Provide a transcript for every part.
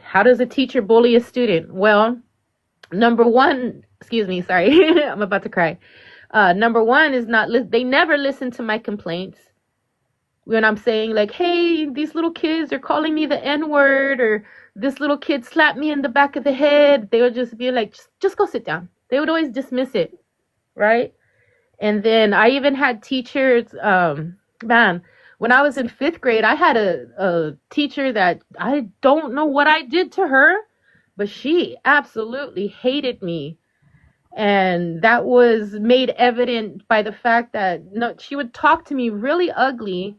How does a teacher bully a student? Well, number one, excuse me, sorry, I'm about to cry. Number one is they never listen to my complaints. When I'm saying like, hey, these little kids are calling me the N-word, or this little kid slapped me in the back of the head, they would just be like, just go sit down. They would always dismiss it, right? And then I even had teachers, man, when I was in fifth grade, I had a teacher that I don't know what I did to her, but she absolutely hated me. And that was made evident by the fact that no, she would talk to me really ugly,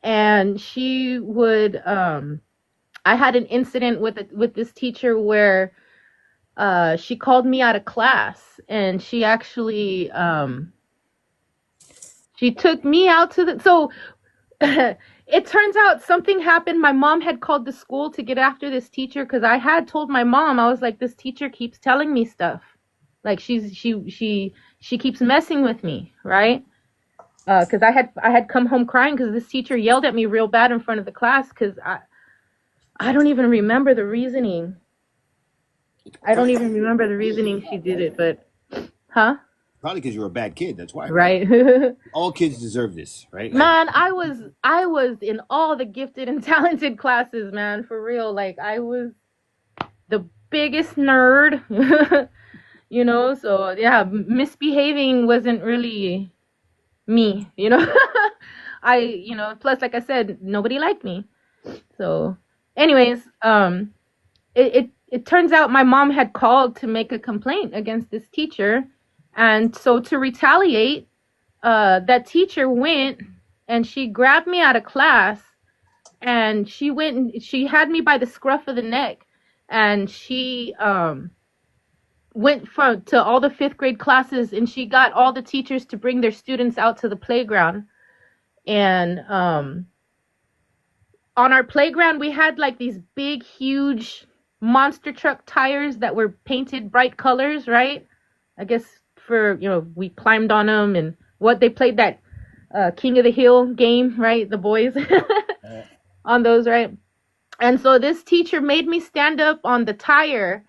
and she would I had an incident with this teacher where she called me out of class, and she actually she took me out to the so it turns out something happened. My mom had called the school to get after this teacher because I had told my mom, I was like, this teacher keeps telling me stuff. Like she keeps messing with me, right? Because I had come home crying because this teacher yelled at me real bad in front of the class because I don't even remember the reasoning. I don't even remember the reasoning she did it, but huh? Probably because you were a bad kid. That's why. Right. All kids deserve this, right? Like, Man, I was in all the gifted and talented classes, man, for real. Like I was the biggest nerd, you know. So yeah, misbehaving wasn't really me, you know. Plus, like I said, nobody liked me. So, anyways, it turns out my mom had called to make a complaint against this teacher, and so to retaliate, that teacher went and she grabbed me out of class, and she had me by the scruff of the neck, and she went to all the fifth grade classes, and she got all the teachers to bring their students out to the playground. And on our playground we had like these big huge monster truck tires that were painted bright colors, right? I guess for, we climbed on them, and what they played that King of the Hill game, right? The boys on those, right? And so this teacher made me stand up on the tire,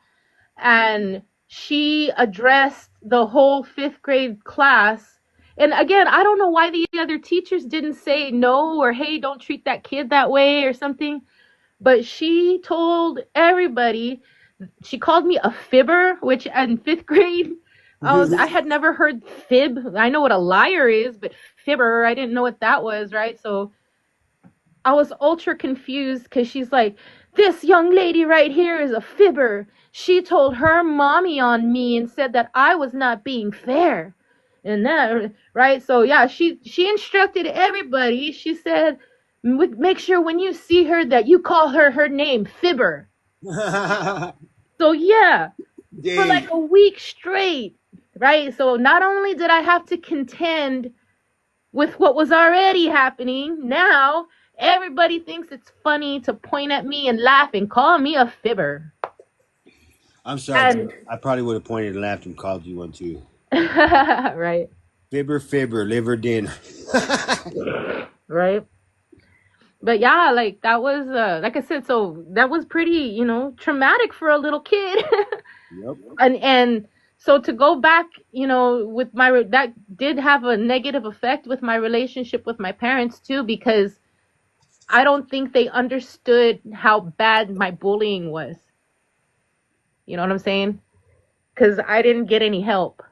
and she addressed the whole fifth grade class. And again, I don't know why the other teachers didn't say no, or hey, don't treat that kid that way or something. But she told everybody, she called me a fibber, which in fifth grade, I had never heard fib. I know what a liar is, but fibber, I didn't know what that was, right? So I was ultra confused because she's like, this young lady right here is a fibber. She told her mommy on me and said that I was not being fair. And that, right? So yeah, she instructed everybody. She said, make sure when you see her that you call her name, fibber. So yeah, for like a week straight, right? So not only did I have to contend with what was already happening, now everybody thinks it's funny to point at me and laugh and call me a fibber. I'm sorry. I probably would have pointed and laughed and called you one too. Right. Fibber, liver din. Right. But yeah, like that was, like I said, so that was pretty, traumatic for a little kid. Yep. And so to go back, with that did have a negative effect with my relationship with my parents too, because I don't think they understood how bad my bullying was. You know what I'm saying? Because I didn't get any help.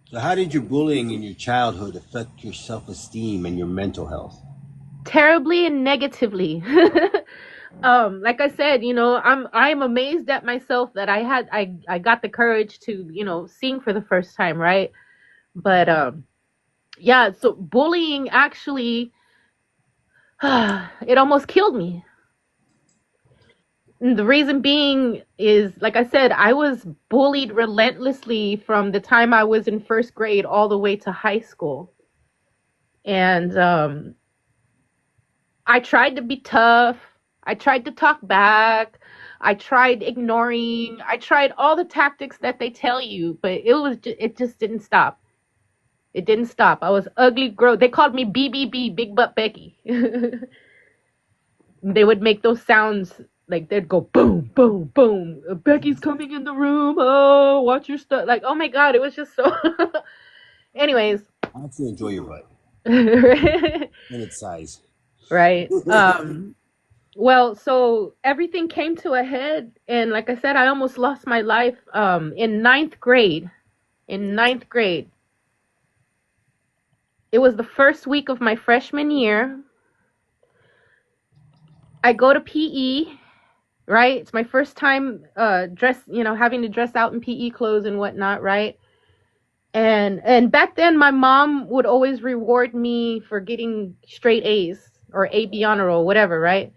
So how did your bullying in your childhood affect your self-esteem and your mental health? Terribly and negatively. Like I said, I'm amazed at myself that I got the courage to, sing for the first time, right? But yeah, so bullying actually it almost killed me. And the reason being is, like I said, I was bullied relentlessly from the time I was in first grade all the way to high school. And I tried to be tough. I tried to talk back. I tried ignoring. I tried all the tactics that they tell you, but it just didn't stop. It didn't stop. I was ugly, gross. They called me BBB, Big Butt Becky. They would make those sounds Like they'd go boom, boom, boom. Becky's coming in the room. Oh, watch your stuff. Like, oh my God, it was just so. Anyways. I actually enjoy your butt and its size. Right. Well, so everything came to a head, and like I said, I almost lost my life in ninth grade. In ninth grade. It was the first week of my freshman year. I go to PE, right? It's my first time having to dress out in PE clothes and whatnot, right? And back then my mom would always reward me for getting straight A's or AB honor roll, whatever, right?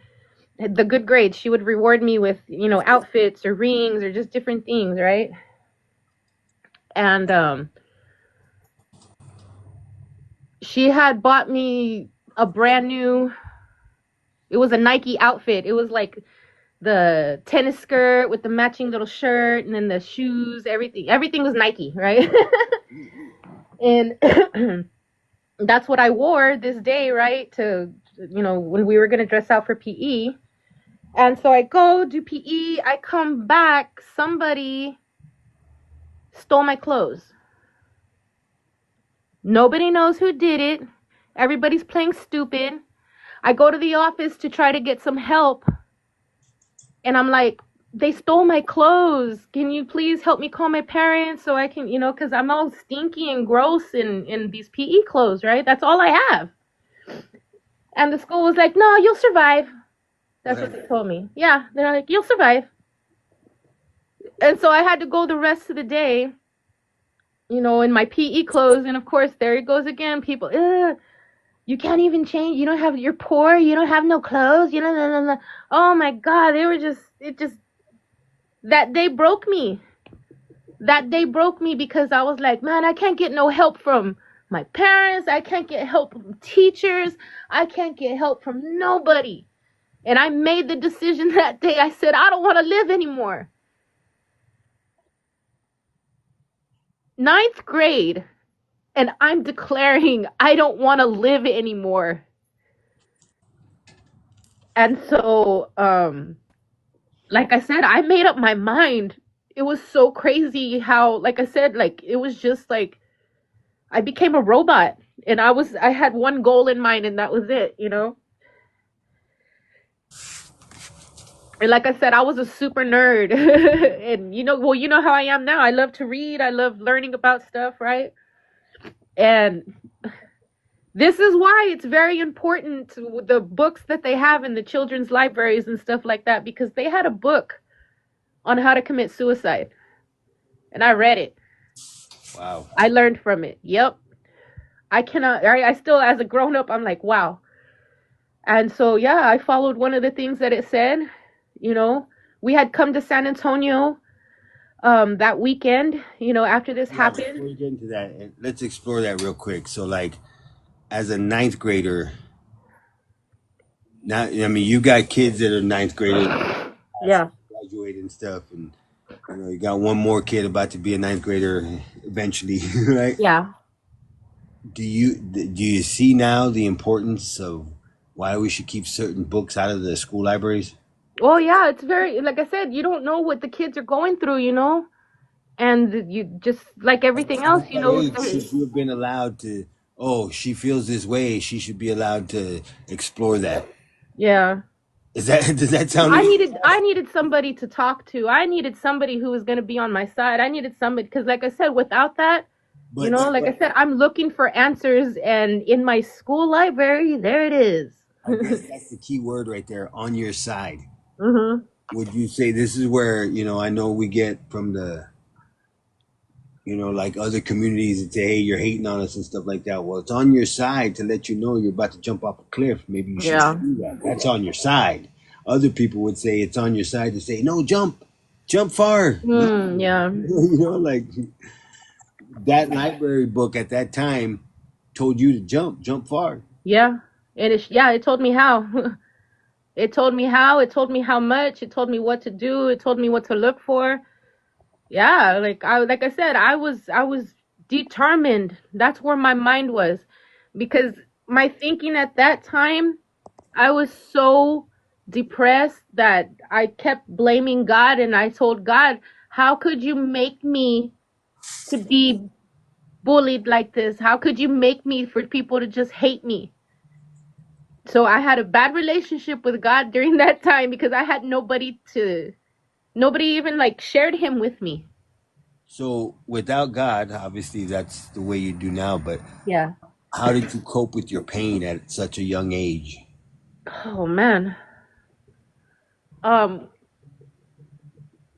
The good grades. She would reward me with, outfits or rings or just different things, right? And she had bought me a brand new, it was a Nike outfit. It was like the tennis skirt with the matching little shirt and then the shoes, everything was Nike, right? And that's what I wore this day, right? To, when we were going to dress out for PE. And so I go do PE, I come back, somebody stole my clothes. Nobody knows who did it. Everybody's playing stupid. I go to the office to try to get some help. And I'm like, they stole my clothes. Can you please help me call my parents so I can, because I'm all stinky and gross in these PE clothes, right? That's all I have. And the school was like, no, you'll survive. That's what they told me. Yeah, they're like, you'll survive. And so I had to go the rest of the day, in my PE clothes. And of course, there it goes again. People, you can't even change. You're poor. You don't have no clothes. Oh my God. That day broke me. That day broke me because I was like, man, I can't get no help from my parents. I can't get help from teachers. I can't get help from nobody. And I made the decision that day. I said, I don't want to live anymore. Ninth grade. And I'm declaring I don't want to live anymore. And so, like I said, I made up my mind. It was so crazy how, like I said, it was just like I became a robot. And I had one goal in mind, and that was it, And like I said, I was a super nerd. And you know how I am now. I love to read. I love learning about stuff, right? And this is why it's very important to the books that they have in the children's libraries and stuff like that, because they had a book on how to commit suicide. And I read it. Wow. I learned from it. Yep. I still, as a grown up, I'm like, wow. And so, yeah, I followed one of the things that it said. We had come to San Antonio that weekend, after this happened. Before we get into that, let's explore that real quick. So, as a ninth grader, now, you got kids that are ninth graders, Yeah, graduate and stuff, and you got one more kid about to be a ninth grader eventually, right? yeah. Do you see now the importance of why we should keep certain books out of the school libraries? Well, yeah, it's very, like I said, you don't know what the kids are going through, and you just, like everything else, Should you have been allowed to? Oh, she feels this way. She should be allowed to explore that. Yeah. Does that sound? I needed somebody to talk to. I needed somebody who was going to be on my side. I needed somebody, because like I said, without that, like I said, I'm looking for answers, and in my school library, there it is. I guess that's the key word right there, on your side. Mm-hmm. Would you say this is where, I know we get from the, like other communities that say, hey, you're hating on us and stuff like that. Well, it's on your side to let you know you're about to jump off a cliff. Maybe you should do that. That's on your side. Other people would say it's on your side to say, no, jump far. Yeah. That library book at that time told you to jump far. Yeah. And it told me how. It told me how. It told me how much. It told me what to do. It told me what to look for. Yeah, like I said, I was determined. That's where my mind was, because my thinking at that time, I was so depressed that I kept blaming God, and I told God, how could you make me to be bullied like this? How could you make me for people to just hate me? So I had a bad relationship with God during that time because I had nobody even like shared him with me. So without God, obviously that's the way you do now, but Yeah. how did you cope with your pain at such a young age? Oh man. Um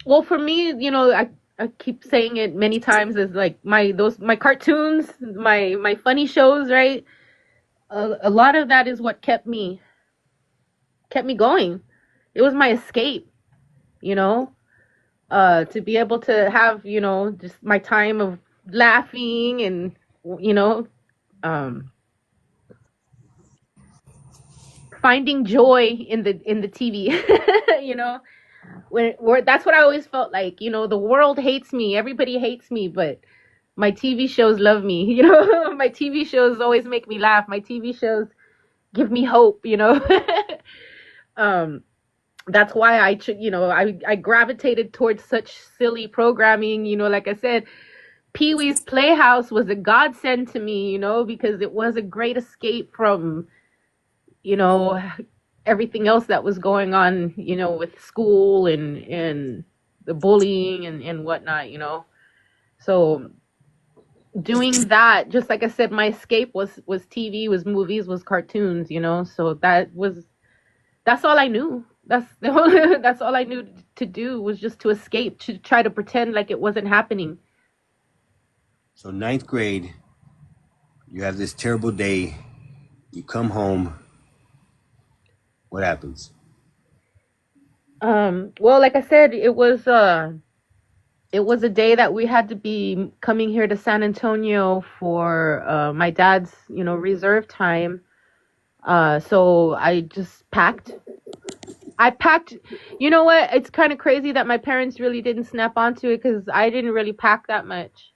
well, for me, I keep saying it many times, is like my cartoons, my funny shows, right? A lot of that is what kept me going. It was my escape, you know, to be able to have, just my time of laughing and, you know, um, finding joy in the TV, you know, where that's what I always felt like, the world hates me, everybody hates me, but my TV shows love me, my TV shows always make me laugh. My TV shows give me hope, um, that's why I gravitated towards such silly programming, like I said, Pee-wee's Playhouse was a godsend to me, because it was a great escape from, you know, everything else that was going on, with school and the bullying and whatnot, So doing that, just like I said, my escape was TV, was movies, was cartoons, So that's all I knew. That's all I knew to do, was just to escape, to try to pretend like it wasn't happening. So ninth grade, you have this terrible day. You come home. What happens? Well, like I said, it was a day that we had to be coming here to San Antonio for my dad's, reserve time. So I just packed. I packed. You know what? It's kind of crazy that my parents really didn't snap onto it, because I didn't really pack that much.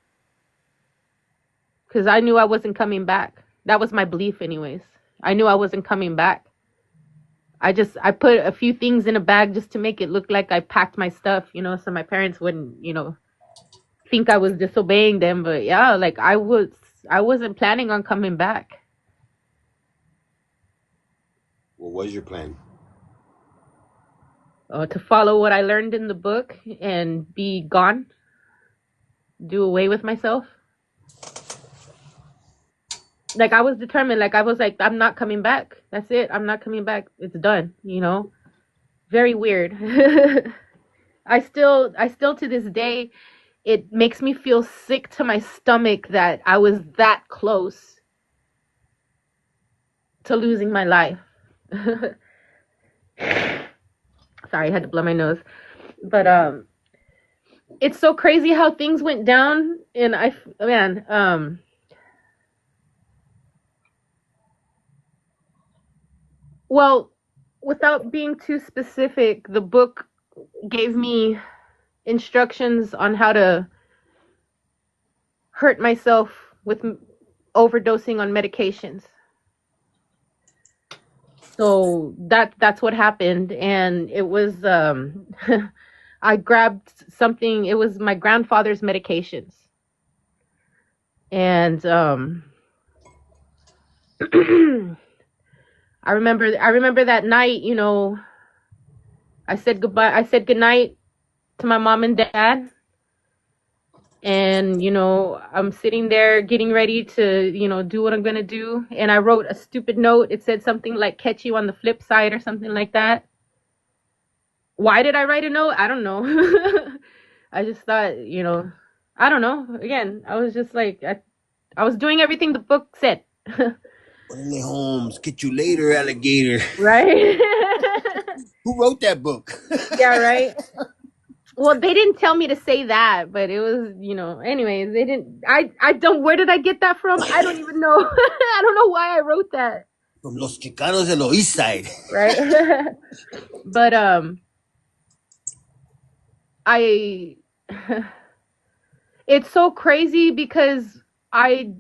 Because I knew I wasn't coming back. That was my belief, anyways. I knew I wasn't coming back. I put a few things in a bag just to make it look like I packed my stuff, so my parents wouldn't, think I was disobeying them. But yeah, like I wasn't planning on coming back. What was your plan? To follow what I learned in the book and be gone, do away with myself. Like I was determined. Like I was like, I'm not coming back. That's it. I'm not coming back. It's done. Very weird. I still to this day, it makes me feel sick to my stomach that I was that close to losing my life. Sorry, I had to blow my nose. But it's so crazy how things went down, and well, without being too specific, the book gave me instructions on how to hurt myself with overdosing on medications. So that's what happened, and it was I grabbed something. It was my grandfather's medications, and I remember that night. I said goodbye. I said goodnight to my mom and dad, and I'm sitting there getting ready to do what I'm gonna do, and I wrote a stupid note. It said something like "catch you on the flip side" or something like that. Why did I write a note? I don't know. I just thought, I don't know. Again, I was just like, I was doing everything the book said. Orale Holmes, get you later, alligator. Right? Who wrote that book? Yeah, right. Well, they didn't tell me to say that, but it was, anyways, they didn't. I don't, where did I get that from? I don't even know. I don't know why I wrote that. From Los Chicanos de lo East Side. Right? But, I, it's so crazy because I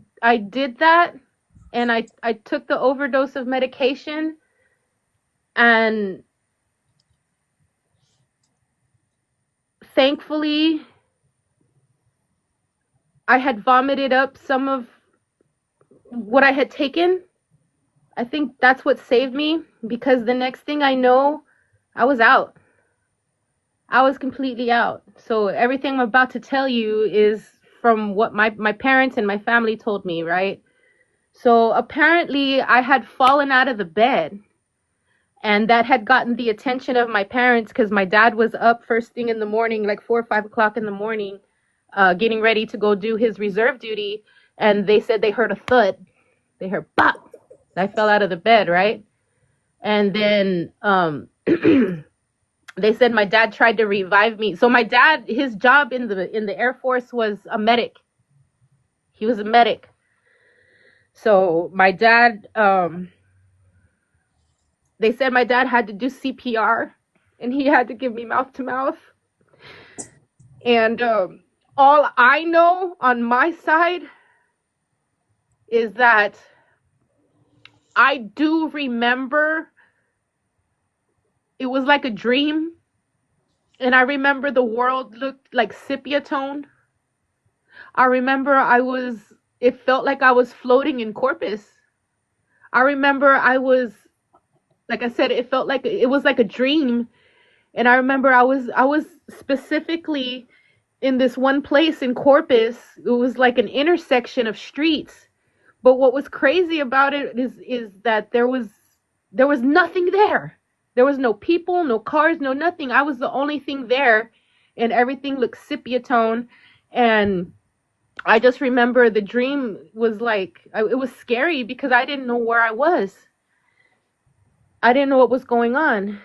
did that, and I took the overdose of medication, and thankfully, I had vomited up some of what I had taken. I think that's what saved me, because the next thing I know, I was out. I was completely out. So everything I'm about to tell you is from what my parents and my family told me, right? So apparently I had fallen out of the bed, and that had gotten the attention of my parents, because my dad was up first thing in the morning, like 4 or 5 o'clock in the morning, getting ready to go do his reserve duty. And they said they heard a thud. They heard pop. I fell out of the bed, right? And then they said my dad tried to revive me. So my dad, his job in the Air Force was a medic. He was a medic. So my dad, they said my dad had to do CPR, and he had to give me mouth to mouth. And all I know on my side is that I do remember it was like a dream. And I remember the world looked like sepia tone. I remember it felt like I was floating in Corpus. I remember like I said, it felt like it was like a dream. And I remember I was specifically in this one place in Corpus. It was like an intersection of streets. But what was crazy about it is that there was nothing there. There was no people, no cars, no nothing. I was the only thing there, and everything looked sepia tone. And I just remember the dream was like, it was scary because I didn't know where I was. I didn't know what was going on.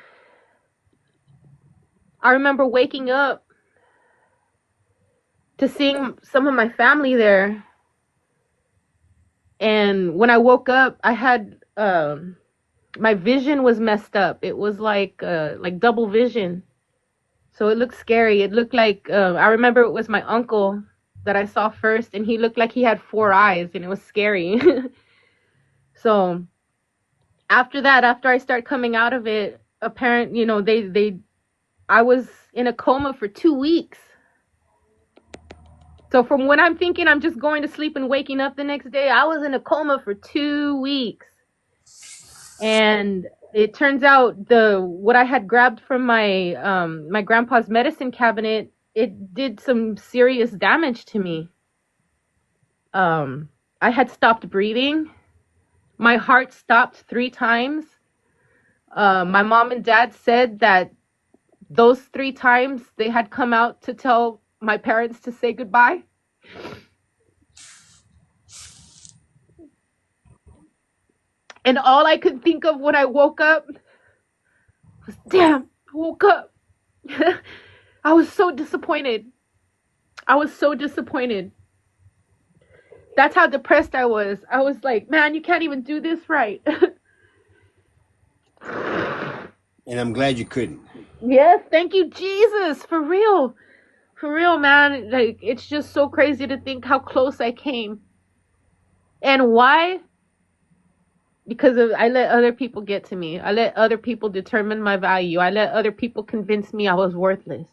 I remember waking up to seeing some of my family there. And when I woke up, I had my vision was messed up. It was like double vision. So it looked scary. It looked like I remember it was my uncle that I saw first, and he looked like he had 4 eyes, and it was scary. So after that, after I start coming out of it, I was in a coma for 2 weeks. So from when I'm thinking I'm just going to sleep and waking up the next day, I was in a coma for 2 weeks. And it turns out what I had grabbed from my my grandpa's medicine cabinet, it did some serious damage to me. I had stopped breathing. My heart stopped 3 times. My mom and dad said that those 3 times they had come out to tell my parents to say goodbye. And all I could think of when I woke up was, damn, I woke up. I was so disappointed. I was so disappointed. That's how depressed I was. I was like, man, you can't even do this right. And I'm glad you couldn't. Yes, thank you, Jesus. For real. For real, man. Like, it's just so crazy to think how close I came. And why? Because I let other people get to me. I let other people determine my value. I let other people convince me I was worthless.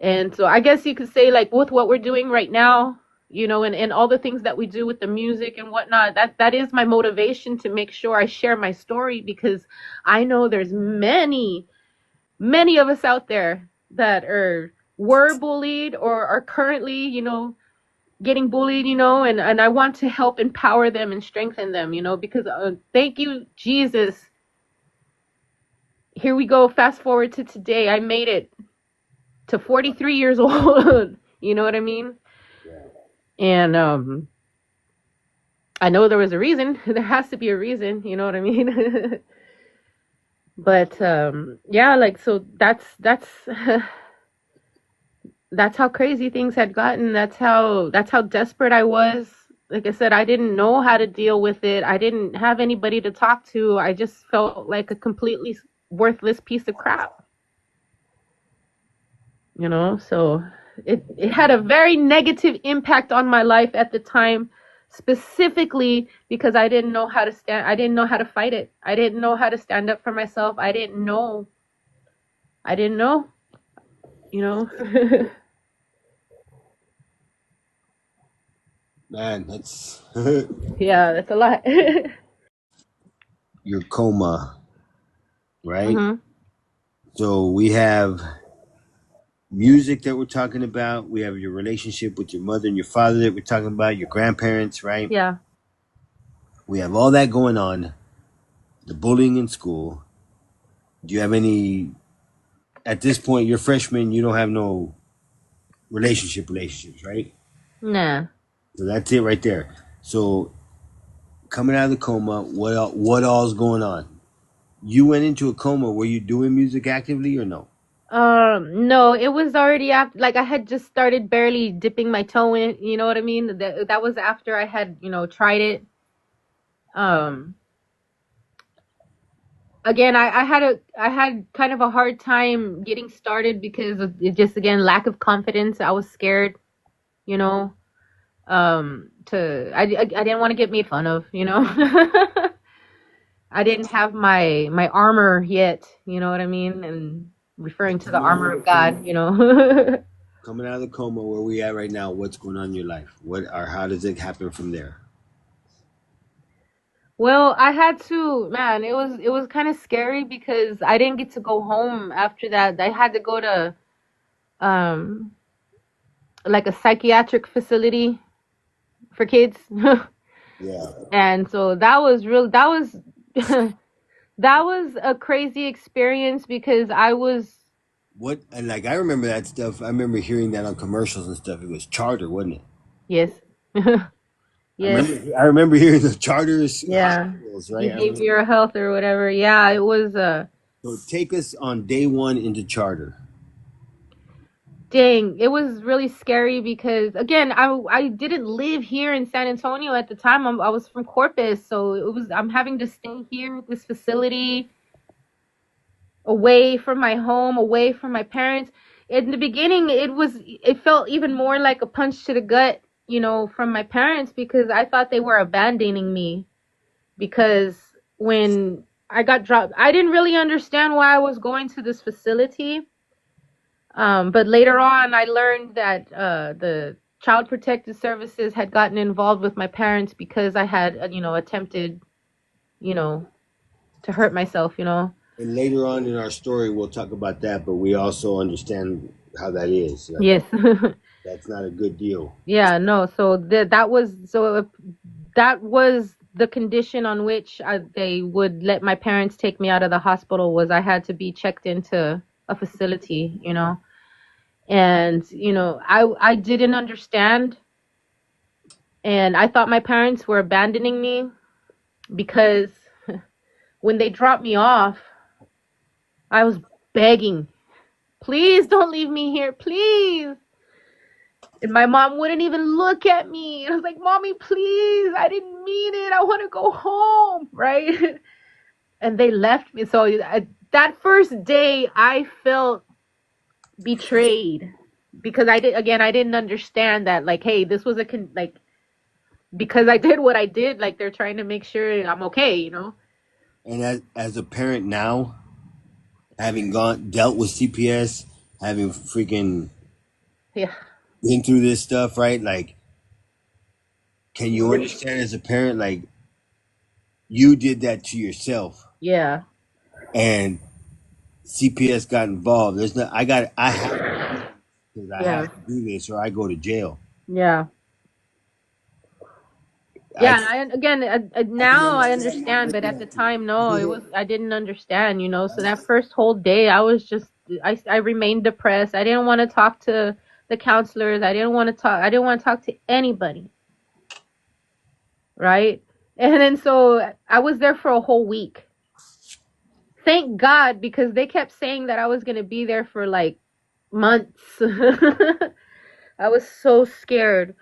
And so I guess you could say, like, with what we're doing right now, and all the things that we do with the music and whatnot, that is my motivation to make sure I share my story, because I know there's many, many of us out there that were bullied or are currently, getting bullied, and I want to help empower them and strengthen them, because thank you, Jesus. Here we go. Fast forward to today. I made it to 43 years old. You know what I mean? And I know there was a reason. There has to be a reason. You know what I mean? But yeah, like, so that's that's how crazy things had gotten. That's how desperate I was. Like I said, I didn't know how to deal with it. I didn't have anybody to talk to. I just felt like a completely worthless piece of crap. So it had a very negative impact on my life at the time, specifically because I didn't know how to fight it. I didn't know how to stand up for myself. I didn't know. you know. Man, that's Yeah, that's a lot. your coma, right? Mhm. So we have music that we're talking about. We have your relationship with your mother and your father that we're talking about, your grandparents, right? Yeah. We have all that going on. The bullying in school. Do you have any, at this point, you're freshman, you don't have no relationships, right? Nah. So that's it right there. So coming out of the coma, what all's going on? You went into a coma. Were you doing music actively or no? No, it was already after, like I had just started barely dipping my toe in it, you know what I mean? That was after I had, tried it. Um, Again, I had kind of a hard time getting started because of it just, again, lack of confidence. I was scared, you know, I didn't want to get made fun of, you know. I didn't have my armor yet, you know what I mean? And referring to the Coming out of armor the of God, coma, you know. coming out of the coma, where we at right now? What's going on in your life? What or how does it happen from there? Well, I had to, man, it was kind of scary because I didn't get to go home after that. I had to go to um like a psychiatric facility for kids. Yeah. And so that was that was a crazy experience because I was, What and like I remember that stuff. I remember hearing that on commercials and stuff. It was charter, wasn't it? yes. Yes. I remember hearing the charters Yeah. hospitals, right? I remember. Behavioral health or whatever. Yeah, it was So take us on day one into charter. dang, it was really scary because, again, I didn't live here in San Antonio at the time. I was from Corpus, so I'm having to stay here at this facility, away from my home, away from my parents. In the beginning, it felt even more like a punch to the gut, from my parents, because I thought they were abandoning me. Because when I got dropped, I didn't really understand why I was going to this facility. But later on, I learned that the Child Protective Services had gotten involved with my parents because I had, attempted, you know, to hurt myself. And later on in our story, we'll talk about that. But we also understand how that is. Like Yes. that's not a good deal. Yeah, no. So that was the condition on which they would let my parents take me out of the hospital, was I had to be checked into a facility. And I didn't understand, and I thought my parents were abandoning me because when they dropped me off, I was begging, please don't leave me here, please. And my mom wouldn't even look at me. I was like, Mommy, please, I didn't mean it. I want to go home, right? And they left me. So that first day, I felt betrayed because I didn't understand that, like, hey, this was like, because I did what I did, like, they're trying to make sure I'm okay. And as a parent now, having gone dealt with CPS, having freaking Yeah. been through this stuff, right? Like, can you understand as a parent, like you did that to yourself, Yeah. and CPS got involved. There's no, I have because I Yeah. have to do this, or I go to jail. Yeah. I Yeah, and again, I can now I understand now, understand, but but at the time, no, yeah. I didn't understand. So that first whole day, I was just, I remained depressed. I didn't want to talk to the counselors. I didn't want to talk to anybody, right? And then so I was there for a whole week. Thank God, because they kept saying that I was going to be there for like months. I was so scared.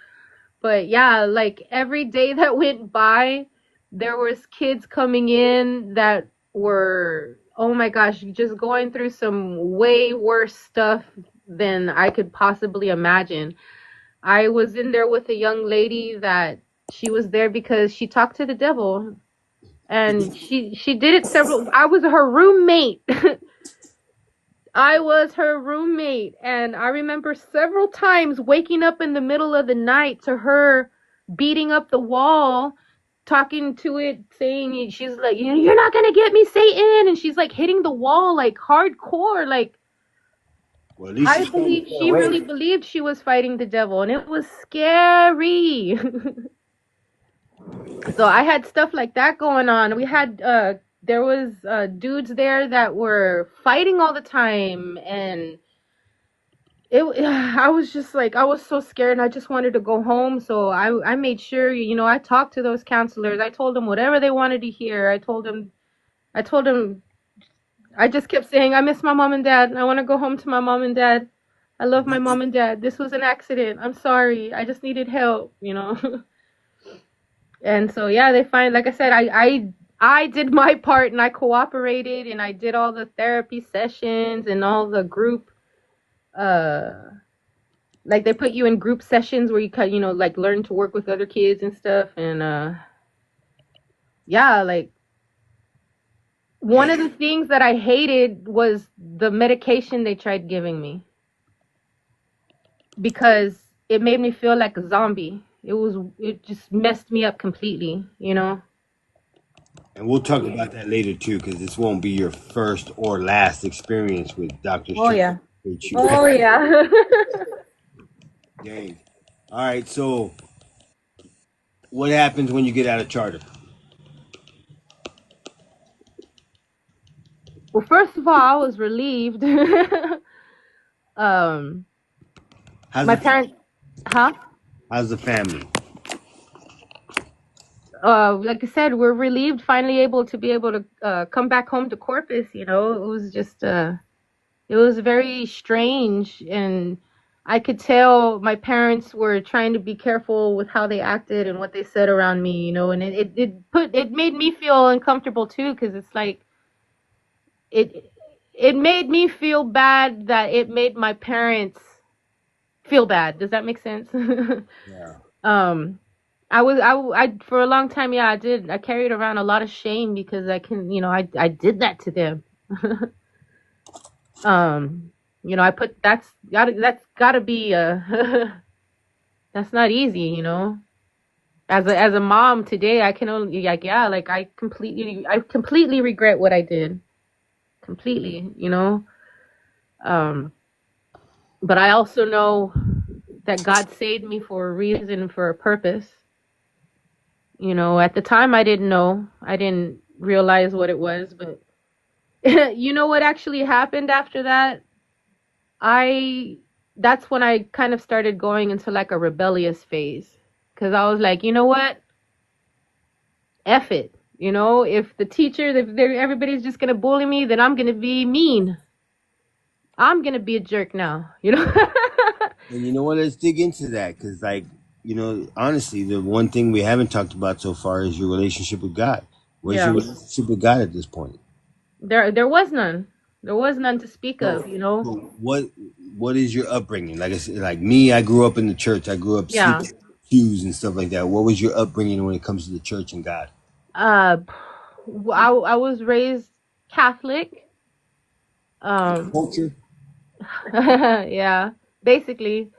But yeah, like every day that went by, there was kids coming in that were, oh my gosh, just going through some way worse stuff than I could possibly imagine. I was in there with a young lady that she was there because she talked to the devil, and she did it several. I was her roommate. I was her roommate, and I remember several times waking up in the middle of the night to her beating up the wall, talking to it, saying, she's like, "You're not gonna get me, Satan," and she's like hitting the wall like hardcore. Like, Well, at least I she's trying to believe stay she really awake. believed she was fighting the devil, and it was scary. So I had stuff like that going on. We had there was dudes there that were fighting all the time, and it I was just like, I was so scared, and I just wanted to go home. So I made sure, I talked to those counselors. I told them whatever they wanted to hear. I told them I just kept saying, I miss my mom and dad. I want to go home to my mom and dad. I love my mom and dad. This was an accident. I'm sorry. I just needed help. And so yeah, they find, like I said, I did my part, and I cooperated, and I did all the therapy sessions and all the group uh like they put you in group sessions where you can, like learn to work with other kids and stuff. And yeah, like one of the things that I hated was the medication they tried giving me, because it made me feel like a zombie. It just messed me up completely. And we'll talk about that later too, because this won't be your first or last experience with Doctor Oh Strange. yeah. Oh yeah. Dang. All right. So, what happens when you get out of charter? Well, first of all, I was relieved. um How's my the parents, huh? How's the family? Like I said, we're relieved, finally able to be able to come back home to Corpus. It was just it was very strange, and I could tell my parents were trying to be careful with how they acted and what they said around me. And it made me feel uncomfortable too, because it's like it made me feel bad that it made my parents feel bad. Does that make sense? Yeah. um I for a long time, yeah, I carried around a lot of shame, because I did that to them. I put that's gotta be that's not easy. As a mom today, I can only, like, yeah, like I completely regret what I did. Completely. Um but I also know that God saved me for a reason, for a purpose. At the time I didn't know. I didn't realize what it was, but you know what actually happened after that? I That's when I kind of started going into like a rebellious phase, cuz I was like, "You know what? F it. If the teacher, if everybody's just going to bully me, then I'm going to be mean. I'm going to be a jerk now." And you know what? Let's dig into that, because, like, honestly, the one thing we haven't talked about so far is your relationship with God. What's your Yeah. relationship with God at this point? There was none. There was none to speak of, So, you know. so what is your upbringing? Like I said, like me, I grew up in the church. I grew up Yeah. sleeping in pews and stuff like that. What was your upbringing when it comes to the church and God? Uh I was raised Catholic. Um Culture. yeah, basically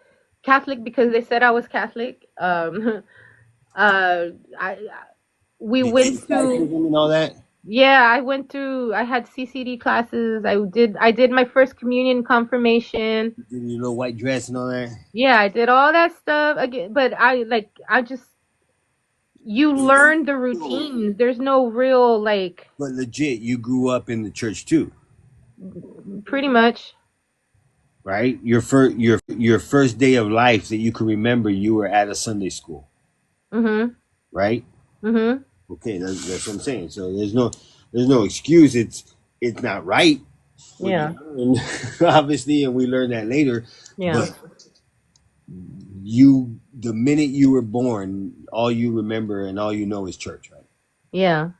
Catholic, because they said I was Catholic. uh I we Did you do went to catechism and all that? Yeah, I had CCD classes. I did my first communion, confirmation. You did your little white dress and all that? Yeah, I did all that stuff again, but I just, you learn the routines. There's no real, like, But legit, you grew up in the church too, pretty much. right? Your first day of life that you can remember, you were at a Sunday school, Mhm. right? Mhm. Okay, that's what I'm saying. So there's no excuse. It's not right what you Yeah. learned, obviously, and we learned that later. Yeah. But the minute you were born, all you remember and all you know is church, right? Yeah.